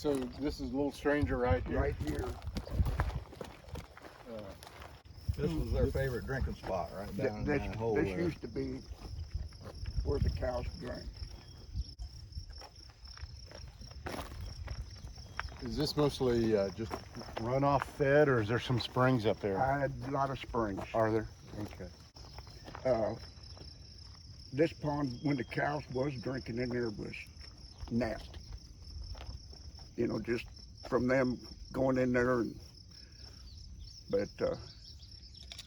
So this is a little stranger right here. Right here. This was their favorite drinking spot, right down in that hole This there. used to be where the cows drank. Is this mostly just runoff fed, or is there some springs up there? I had a lot of springs. Are there? Okay. This pond, when the cows was drinking in there, was nasty. You know, just from them going in there. But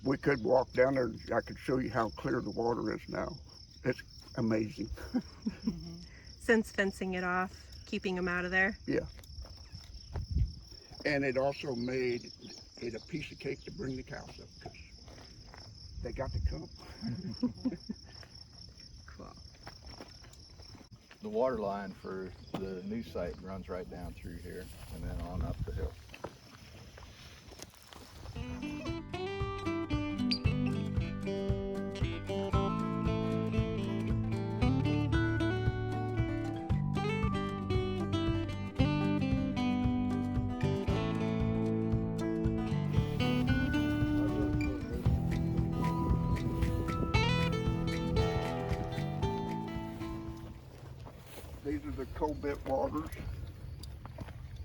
we could walk down there. I could show you how clear the water is now. It's amazing. Since fencing it off, keeping them out of there? Yeah. And it also made it a piece of cake to bring the cows up because they got to come. Cool. The water line for the new site runs right down through here and then on up the hill. These are the coal bit waters.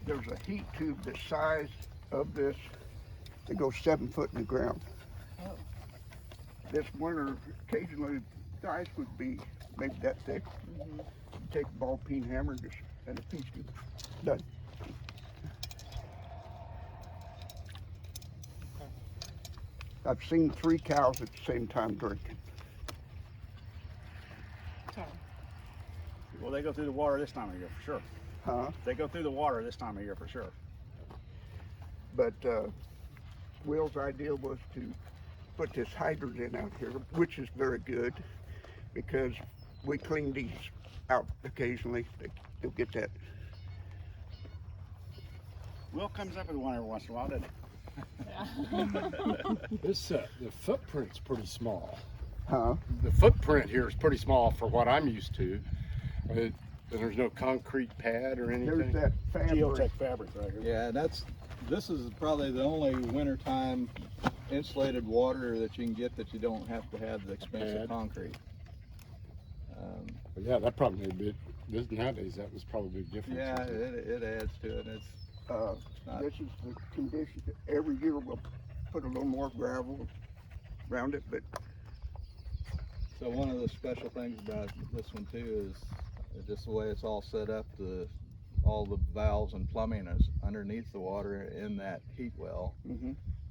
There's a heat tube the size of this that goes 7 foot in the ground. Oh. This winter, occasionally the ice would be maybe that thick. You take a ball peen hammer and a piece tube, done. I've seen 3 cows at the same time drinking. Well, they go through the water this time of year for sure. Huh? They go through the water this time of year for sure. But Will's idea was to put this hydrant in out here, which is very good because we clean these out occasionally. They'll get that. Will comes up with one every once in a while, doesn't he? This the footprint's pretty small. Huh? The footprint here is pretty small for what I'm used to. And there's no concrete pad or anything. There's that fabric. Geotech fabric right here. Yeah, this is probably the only wintertime insulated water that you can get that you don't have to have the expensive Pad. concrete. But yeah, that probably made a bit. Nowadays, that was probably different. Yeah, it adds to it. It's not- This is the condition. Every year we'll put a little more gravel around it, but So one of the special things about this one too is just the way it's all set up. All the valves and plumbing is underneath the water in that heat well.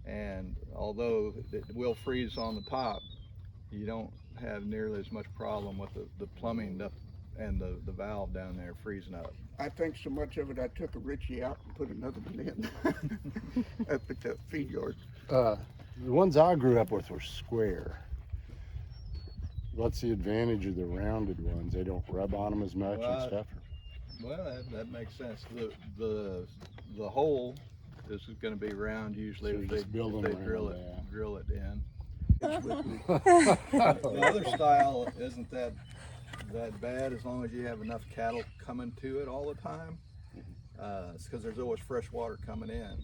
And although it will freeze on the top, you don't have nearly as much problem with the plumbing up and the valve down there freezing up. I think so much of it I took a Richie out and put another one in up at the feed yard. The ones I grew up with were square. What's the advantage of the rounded ones? They don't rub on them as much and Well, stuff. Well, that makes sense. The hole is going to be round usually So if you they, just build them drill around it that. drill it in. The other style isn't that bad as long as you have enough cattle coming to it all the time. It's because there's always fresh water coming in.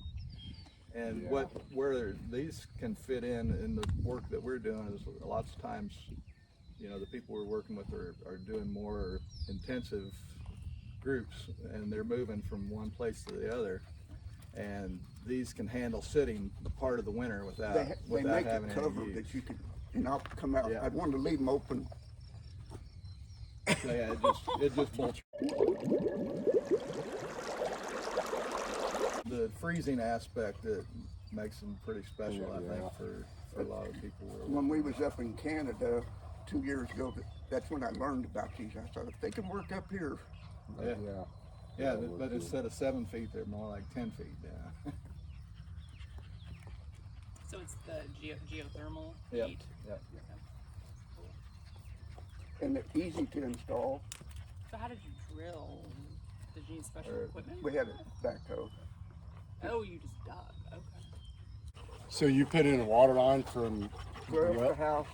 And Yeah. where these can fit in the work that we're doing is lots of times, you know, the people we're working with are doing more intensive groups and they're moving from one place to the other. And these can handle sitting the part of the winter without They make having a any cover use. that you could, and I'll come out. Yeah. I'd want to leave them open. So yeah, it just bolts. The freezing aspect that makes them pretty special, I think, for a lot of people. When we was up in Canada 2 years ago, that's when I learned about these. I thought if they can work up here, Yeah, Yeah. yeah, but instead of 7 feet, they're more like 10 feet. Yeah. So it's the geothermal Yep, heat. yep. and they're easy to install. So how did you drill? Did you need special equipment? We had a backhoe. Oh, you just dug. Okay. So you put in a water line from Clear up the what? house,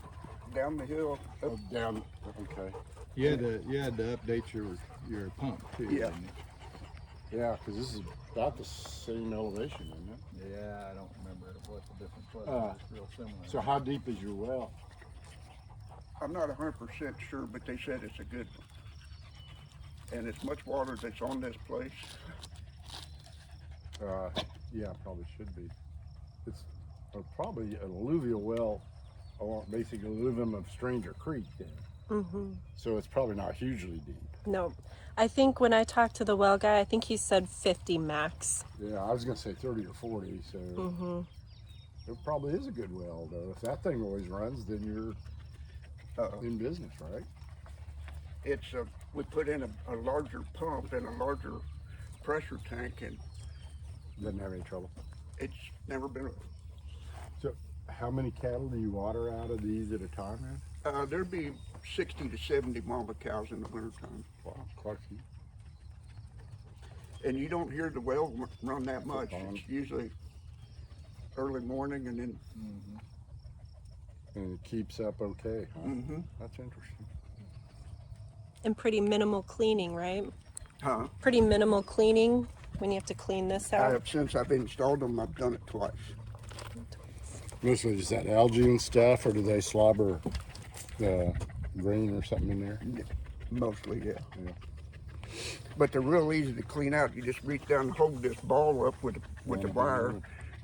down the hill. Up, Down. Okay. You had to update your pump too. Yeah. Didn't you? Yeah, because this is about the same elevation, isn't it? Yeah, I don't remember what the difference was. It's real similar. So how deep is your well? I'm not 100% sure, but they said it's a good one. And as much water that's on this place, Yeah, probably should be. It's probably an alluvial well, or basically alluvium of Stranger Creek then. Mm-hmm. So it's probably not hugely deep. No, I think when I talked to the well guy, I think he said 50 max. Yeah, I was gonna say 30 or 40, so Mm-hmm. it probably is a good well though. If that thing always runs, then you're in business, right? it's we put in a larger pump and a larger pressure tank, and Doesn't have any trouble. it's never been. So how many cattle do you water out of these at a time, man? There'd be 60 to 70 mama cows in the wintertime. Wow, quite a few. And you don't hear the well run that much. Pond. It's usually early morning and then. And it keeps up okay, huh? Mm-hmm. That's interesting. And pretty minimal cleaning, right? Huh? Pretty minimal cleaning when you have to clean this out. Since I've installed them, I've done it twice. Mostly just that algae and stuff, or do they slobber grain or something in there? Mostly, yeah. Yeah. But they're real easy to clean out. You just reach down and hold this ball up with the wire,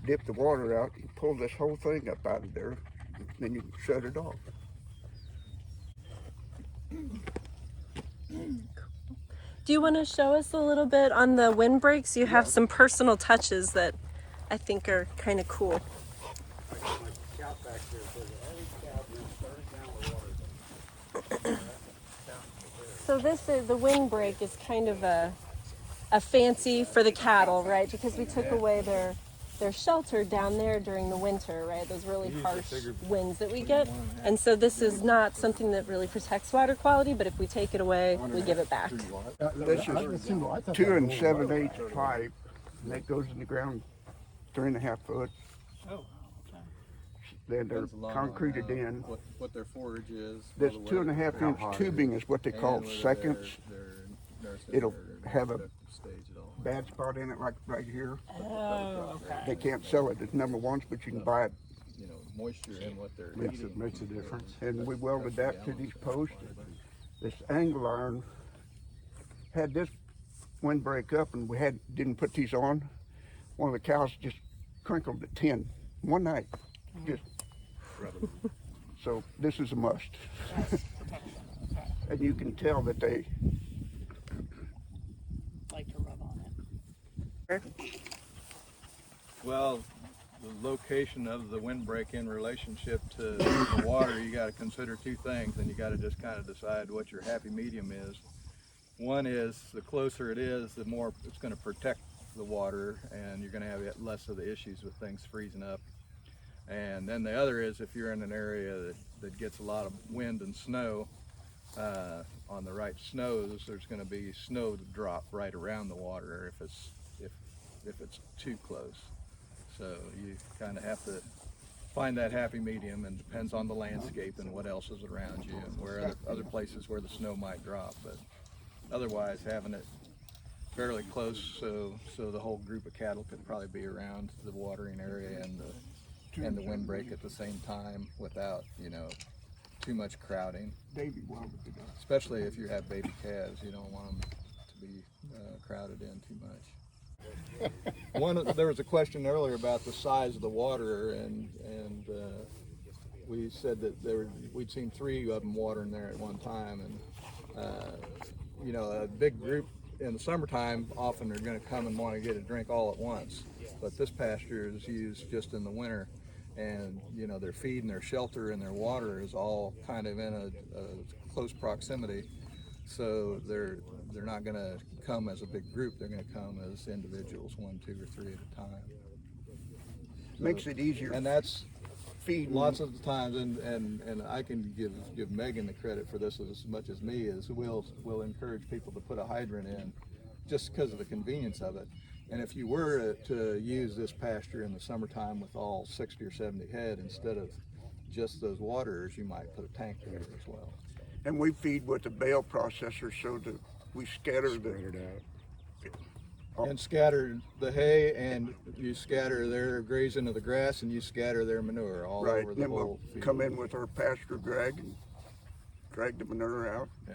dip the water out, you pull this whole thing up out of there, then you can shut it off. Do you want to show us a little bit on the windbreaks? You have some personal touches that I think are kind of cool. So this is the windbreak is kind of a fancy for the cattle, right? Because we took away their shelter down there during the winter, right? Those really harsh winds that we get. And so this is not something that really protects water quality, but if we take it away, we give it back. This is 2 7/8 pipe, and that goes in the ground 3.5 foot. Oh, okay. Then they're Depends a lot on, concreted in. what their forage is. This what the 2.5 weather- inch tubing is what they call and whether seconds. they're nursing It'll or have a reproductive stage at all. Bad spot in it, like right here. Oh, okay. They can't sell it as number ones, but you can buy it. You know, moisture in what they're Makes eating. a difference. And we welded that to these posts. This angle iron had this windbreak up, and we didn't put these on. One of the cows just crinkled at 10 one night. Just so this is a must. Yes, protection. Okay. And you can tell that they Like to rub on it. Well, the location of the windbreak in relationship to the water, you got to consider two things, and you got to just kind of decide what your happy medium is. One is the closer it is, the more it's going to protect the water, and you're going to have less of the issues with things freezing up. And then the other is if you're in an area that gets a lot of wind and snow, on the right snows, there's going to be snow drop right around the water if it's too close. So you kind of have to find that happy medium, and depends on the landscape and what else is around you, and where other places where the snow might drop. But otherwise, having it fairly close, so the whole group of cattle could probably be around the watering area and the windbreak at the same time without, too much crowding. Davy welded it up. Especially if you have baby calves, you don't want them to be crowded in too much. There was a question earlier about the size of the water, and we said that we'd seen 3 of them watering there at one time, and a big group in the summertime often are going to come and want to get a drink all at once, but this pasture is used just in the winter, and their feed and their shelter and their water is all kind of in a close proximity, so they're not going to come as a big group. They're going to come as individuals, 1, 2, or 3 at a time. Makes it easier. And that's Feeding. lots of the times, and I can give Megan the credit for this as much as me, is we'll encourage people to put a hydrant in just because of the convenience of it. And if you were to use this pasture in the summertime with all 60 or 70 head instead of just those waterers, you might put a tank there as well. And we feed with a bale processor, so that we scatter Spread it out. And scatter the hay, and you scatter their grazing of the grass, and you scatter their manure all Right, over and the then we'll whole field. come in with our pasture drag and drag the manure out. Yeah.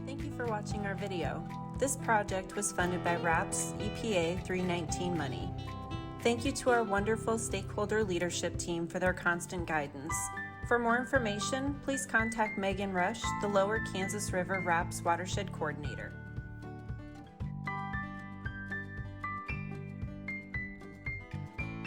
Thank you for watching our video. This project was funded by RAPS EPA 319 money. Thank you to our wonderful Stakeholder Leadership Team for their constant guidance. For more information, please contact Megan Rush, the Lower Kansas River RAPS Watershed Coordinator.